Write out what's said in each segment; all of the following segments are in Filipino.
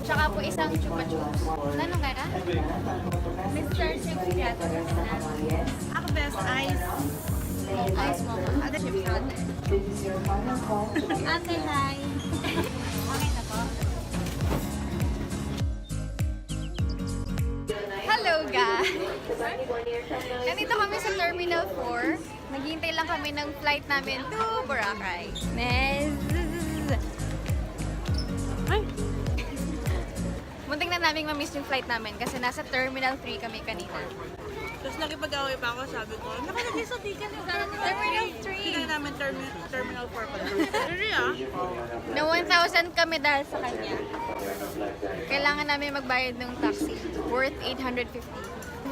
Tsaka po isang chupa chups. Anong ka na? Mr. Chips yata. Ako best ice. Ice mo. Other chips ate. Ate, hi. Okay na po. Hello guys! Nandito kami sa Terminal 4. Naghihintay lang kami ng flight namin to Boracay. Ay! Muntik na namin ma-miss yung flight namin kasi nasa Terminal 3 kami kanina. Tapos nakipag-away pa ako, sabi ko, nakalagay sa ticket yung Terminal 3! Hindi namin Terminal 4 pala. Really Na 1,000 kami dahil sa kanya. Kailangan namin magbayad ng taxi worth 850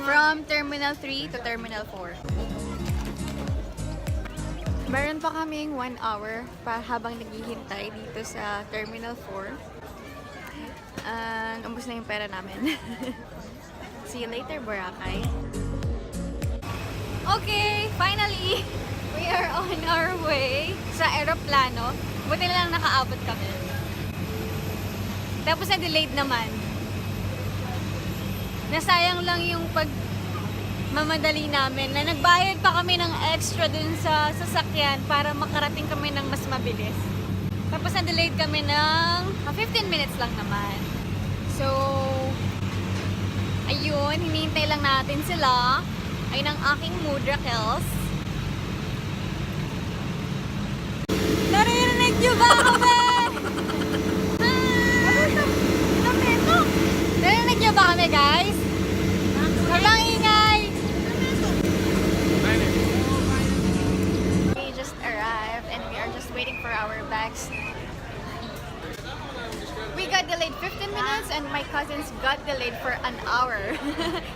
from Terminal 3 to Terminal 4. Meron pa kaming 1 hour pa habang naghihintay dito sa Terminal 4. Ambos na yung pera namin. See you later, Boracay. Okay, finally, we are on our way sa aeroplano. Buti na lang nakaabot kami. Tapos na-delayed naman. Nasayang lang yung pagmamadali namin na nagbayad pa kami ng extra dun sa sasakyan para makarating kami ng mas mabilis. Tapos na-delayed kami ng 15 minutes lang naman. So, ayun, hinihintay lang natin sila. Ayun ang aking mudra kills. Naririnig niyo ba kami? Narinig niyo ba kami, guys? Walang ingay! We just arrived and we are just waiting for our bags. We got delayed 15 minutes and my cousins got delayed for an hour.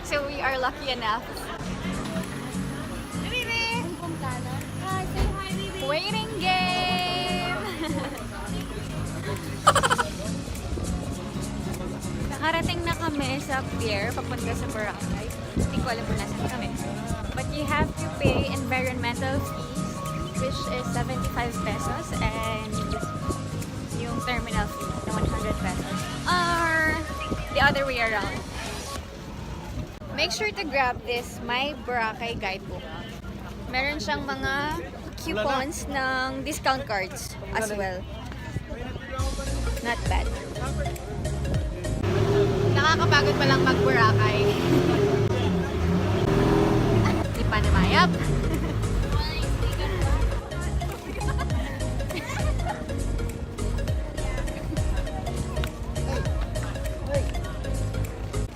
So we are lucky enough. Hi, say hi, baby. Waiting game! Nakarating na kami sa pier, papunta sa Boracay. Hindi ko alam kung nasan kami. But you have to pay environmental fees, which is 75 pesos, and yung terminal fee na 100 pesos. Or the other way around. Make sure to grab this My Boracay guidebook. Meron siyang mga coupons ng discount cards as well. Not bad. Nakakapagod pa lang mag-Boracay. Di pa namayap.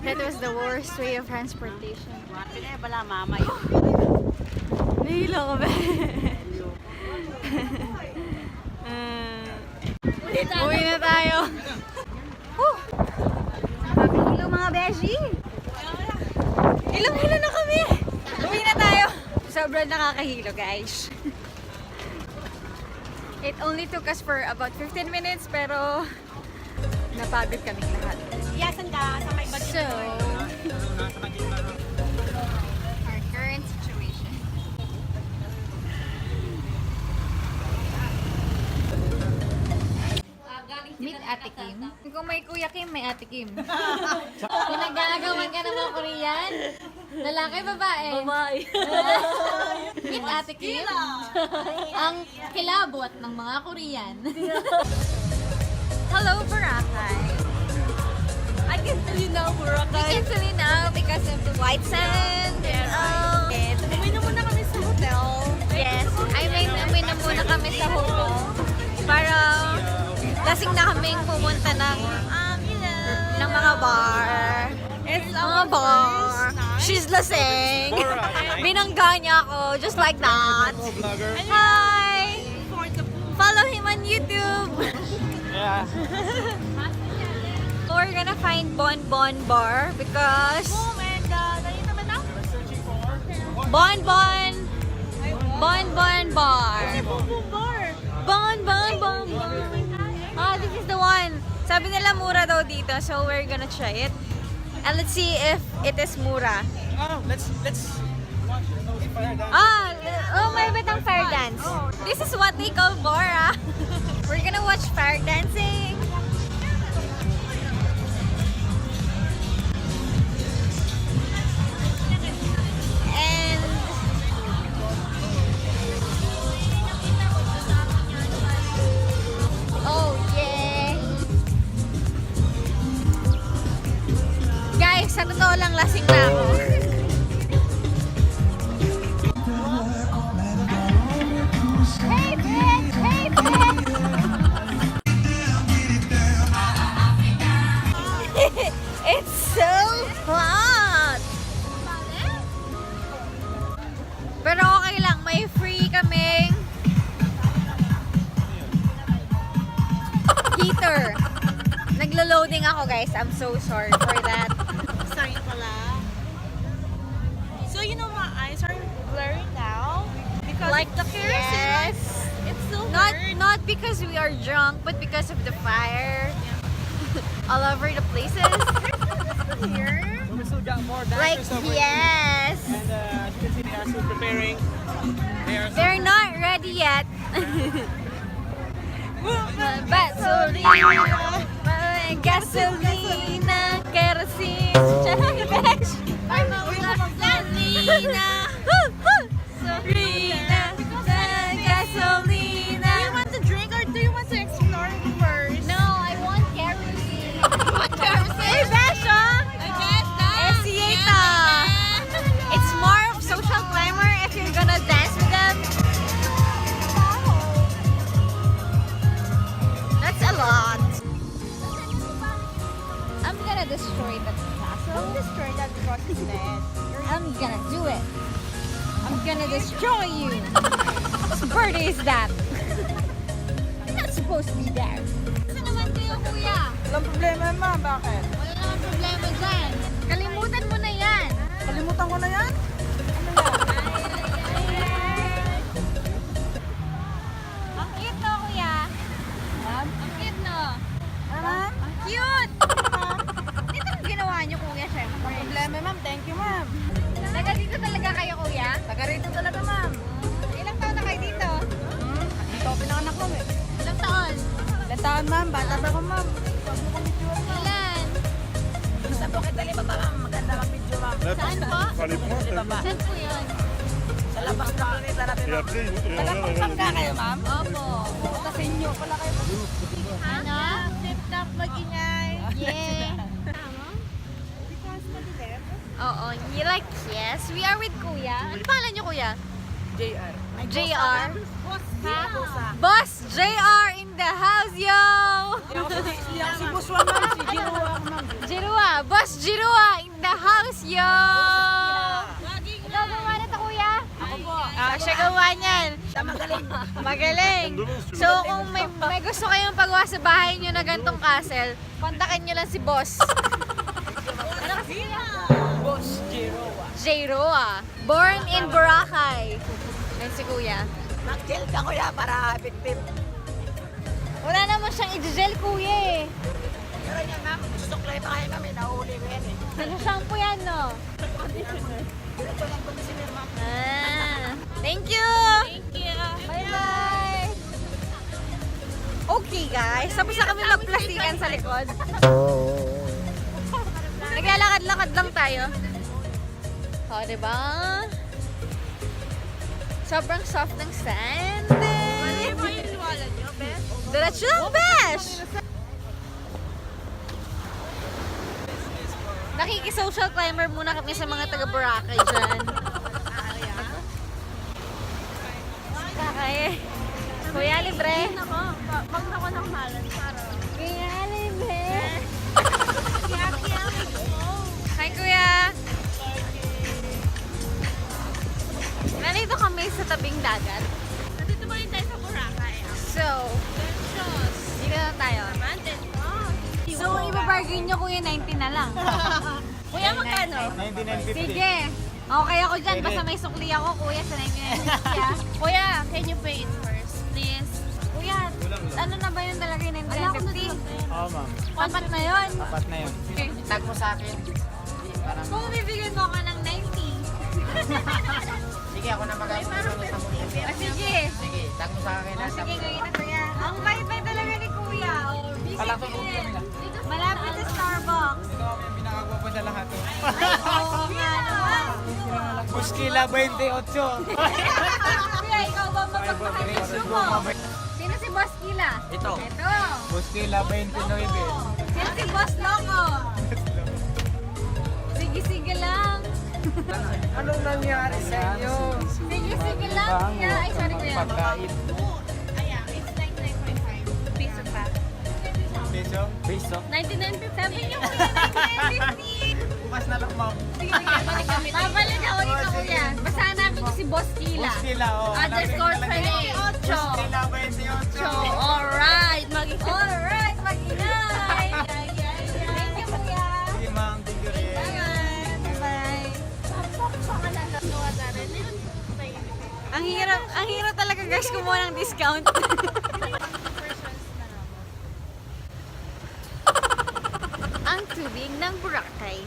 That was the worst way of transportation. Wala mama yun. Nahilo ko ba? Uwi na tayo. Nakakahilo mga beshi. Hilong-hilo na kami. Uwi na tayo. Sobrang nakakahilo, guys. It only took us for about 15 minutes pero napagod kaming lahat. Yasan ka sa may budget. So, our current situation. Meet Ate Kim. Kung may Kuya Kim, may Ate Kim. Pinagagawan ka ng mga Korean? Lalaki, babae? Babae. Meet Ate Kim. Ang kilabot ng mga Korean. Hello, Boracay. I can tell you now, We Boracay. can see it now because of the white sand and all. Uwi na muna kami sa hotel. Yes, uwi na muna kami sa hotel para lasing na kaming pumunta ng mga bar. It's Mga bar. She's lasing. Binangga niya ako just like that. Hi! Follow him on YouTube. Yeah. So we're gonna find Bon Bon Bar because Oh my God! Ayun naman na. Bon Bon Bar. Boom bar. Bon Bon. Ah, this is the one. Sabi nila mura daw dito, so we're gonna try it. And let's see if it is mura. Oh, let's watch those fire dance. May bitang fire dance. This is what they call Bora. We're gonna watch fire dancing. Sa totoo lang, lasing na ako. Hey, bitch! Hey, bitch! It's so hot! Pero okay lang, may free kaming heater. Naglo-loading ako, guys. I'm so sorry for that. Sign pala. So, you know, my eyes are blurry now. Because Like, the kerosene, yes. it's so Not hard. not because we are drunk, but because of the fire. All over the places. Here. So we still got more Like, dancers over here. yes. And as you can see, they are still preparing. They are They're not ready yet. Gasolina, kerosene, besh. Gasolina, gasolina. Do you want to drink or do you want to explore first? No, I want kerosene. Hey, besh, Esieta. It's more of social climber if you're gonna dance with them. That's a lot. I'm gonna destroy that castle. Don't destroy that rock instead. I'm gonna do it. I'm gonna destroy you. Whose birthday is that? You're not supposed to be there. Kasi naman kayo, kuya. Walang problema, ma'am. Bakit? Wala naman problema dyan. Kalimutan mo na yan. Kalimutan ko na yan? Ang cute no, kuya. Ma'am? Ang cute no. Ma'am? Ang cute. Dito ang ginawa niyo, kuya, syempre. Walang problema, ma'am. Thank you, ma'am. Taga dito talaga kayo, kuya? Taga rito talaga, ma'am. Ilang taon na kayo dito? Ito, pinanganak ko eh. Ilang taon? Ilan taon, ma'am? Bata pa ko, ma'am. Ilan? Sa Bukit Alibaba, ma'am. Maganda kang video, ma'am. Saan po? Alibaba. Saan po yun? Sa labas na planeta natin, ma'am. Taga Bangka kayo, ma'am? Opo. Sa inyo pala kayo. Ano? Tip-top, mag-ingay. Yeah. Because madilim. Oo. You like, yes. We are with Kuya. Ano pangalan niyo, Kuya? JR. JR. Boss, Boss JR in the house, yo! si Buswa, ma'am. Si Jirua ako, ma'am. Jirua. Boss Jirua in the house, yo! Ikaw gawa na to, Kuya? Ako po. Siya gawa niyan. Magaling. Magaling. So, kung may gusto kayong pagawa sa bahay nyo na gantong castle, kontakin nyo lang si Boss. Ano kasi yun? Boss Jirua. Jiroa. Born in Boracay. Yan si Kuya. Nag-gel ka, kuya, para effective. Wala naman siyang i-gel, Kuya eh. Pero yan, ma'am, susuklay pa kayo kami. Nahuli ko yan eh. Ano shampoo yan, no? Ganito lang conditioner, ma'am. Ah. Thank you! Thank you. Bye-bye! Okay, guys. Tapos na kami magplastikan sa likod. Naglalakad-lakad lang tayo. O, diba? Sobrang soft ng sand. Ano ba yung iwala niyo, Beth? Diretso lang, besh! Nakiki-social climber muna kami sa mga taga Boracay dyan. Kakaya. Kuya, libre. Ako, pag ako ng malas, para. Kuya, libre. Kaya, Hi, Kuya. Nandito kami sa tabing dagat. nandito ba rin tayo sa Boracay? So, Delicious. dito na tayo. Romantic. So, ibabargain nyo, Kuya, 90 na lang. Kuya, magkano? 99.50. Sige. Okay ako dyan. Basta may sukli ako, Kuya, sa 99 siya. Kuya, can you pay it first, please? Kuya, ano na ba yung talaga yung 99.50? Oo, ma'am. Papat na yun. Apat na yun. Okay. Tag mo sa akin. Parang, Kung bibigyan mo ka ng 90. sige, ako na mag-asunod sa muli. Sige. Sige, tag mo sa akin. Sige, ngayon na, Kuya. Ang bait-bait talaga ni Kuya. Oh, busy Palakot din. mo nila. Malapit sa Starbucks. Ito kami yung pinakagwapo sa lahat. Oo nga naman. Buskila 28. Kuya, ikaw ba mapagpakanisyo mo? Sino si Boss Kila? Ito. Ito. Buskila 29. Sino si Boss Loco? Si lang kuya. Ay, sorry kuya. Pagkain. Ayan, it's 99.5. Piso pa. Peso? Peso? 99.50. Sabi niyo kuya, 99.50. Bukas na lang, ma'am. Sige, balik kami. Babalik ako dito kuya. Basahan namin ko si Boss Kila. Boss Kila, oh. Underscore Friday. Boss Kila, 28. Alright, Alright, mag-inay. Thank you kuya. Sige, ma'am. Thank you rin. Bye-bye. Ang hirap talaga guys kumuha ng discount. Ang tubig ng Boracay.